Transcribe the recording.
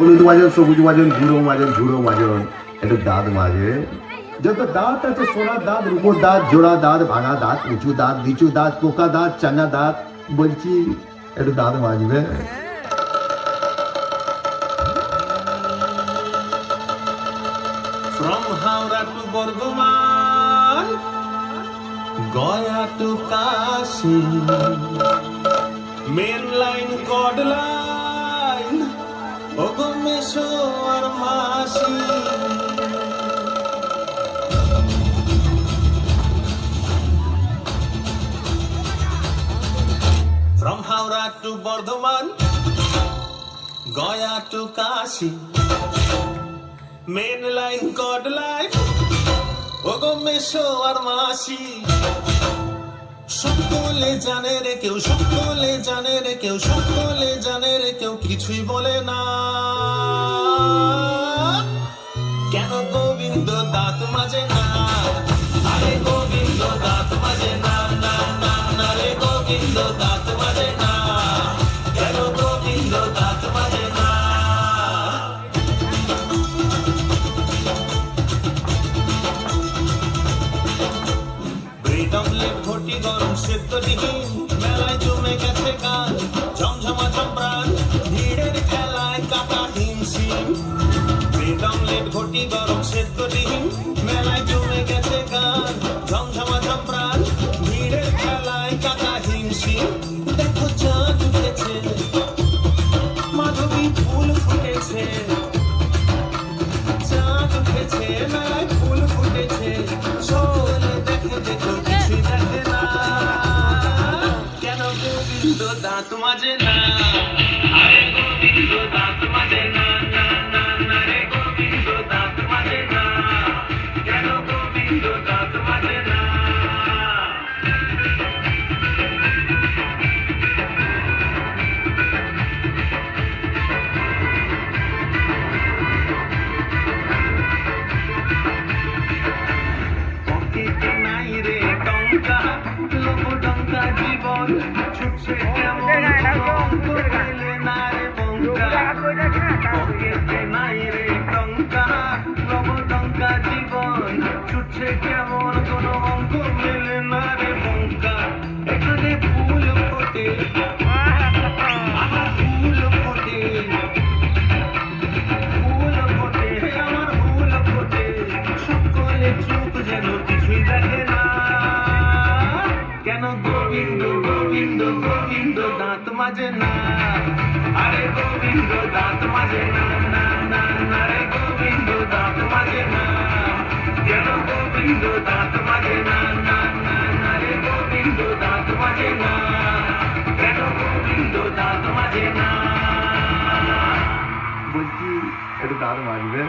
হলুদ মাজন, সবুজ মাজন, গুঁড়ো মাজন, ঝুড়ো মাজন, একটু দাঁত মাজবে। যত দাঁত আছে, সোনার দাঁত, রূপোর দাঁত, জোড়া দাঁত, ভাঙা দাঁত, উঁচু দাঁত, নিচু দাঁত, পোকা দাঁত, চানা দাঁত, বলছি একটু দাঁত মাজবে। From Howrah to Bardhaman, Gaya to Kashi, main line, cod line, Ogomesho or Mashi. From Howrah to Bardhaman, Gaya to Kashi, main line, cod line, Ogomesho or Mashi. সকলে জানে রে কেউ, সকলে জানে রে কেউ, সকলে জানে রে কেউ কিছুই বলে না। কেন গোবিন্দ দাঁত মাজে না? আরে গোবিন্দ দাঁত মাজে না, না না না রে গোবিন্দ দাঁত মাজে না। কেন গোবিন্দ দাঁত মাজে না? ব্রেড অমলেট, ঘটি গরম, সেদ্ধ ডিম, মেলায় জমে গেছে গান, ঝমঝমা চম্প্রাণ, ভিড়ের খেলায় কাটা হিমশিম। ব্রেড অমলেট, ঘটি গরম, সেদ্ধ ডিম, মেলায় জমে গেছে গান, ঝমঝমা চম্প্রাণ, ভিড়ের খেলায় কাটা হিমশিম। দেখো চাঁদ উঠেছে, মাধবী ফুল ফুটেছে, চাঁদ উঠেছে, মেলায় ফুল ফুটেছে, সকলে দেখে দেখো কিছুই দেখে না। কেন গোবিন্দ দাঁত মাজে না? আরে গোবিন্দ দাঁত মাজে না, না না না রে গোবিন্দ দাঁত মাজে না। কেন গোবিন্দ দাঁত মাজে না? পকেটে নাই রে টঙ্কা, লোক টঙ্কা জীবন ছুটছে কেমন, অঙ্ক মেলে না রে বঙ্কা। পকেটে নাই রে টঙ্কা, লোক টঙ্কা জীবন ছুটছে কেমন, কোনো অঙ্ক মেলে না রে বঙ্কা। এখানে ফুল ফোটে, আমার ফুল ফোটে, ফুল ফোটে, আমার ফুল ফোটে, সকলে চুপ যেন কিছুই দেখে না। কেন গোবিন্দ গোবিন্দ গোবিন্দ দাঁত মাজে না? আরে গোবিন্দ দাঁত মাজে না, না না না রে গোবিন্দ দাঁত মাজে না। কেন গোবিন্দ দাঁত মাজে না, না না না রে গোবিন্দ দাঁত মাজে না। কেন গোবিন্দ দাঁত মাজে না? বলছি একটু দাঁত মাজবে।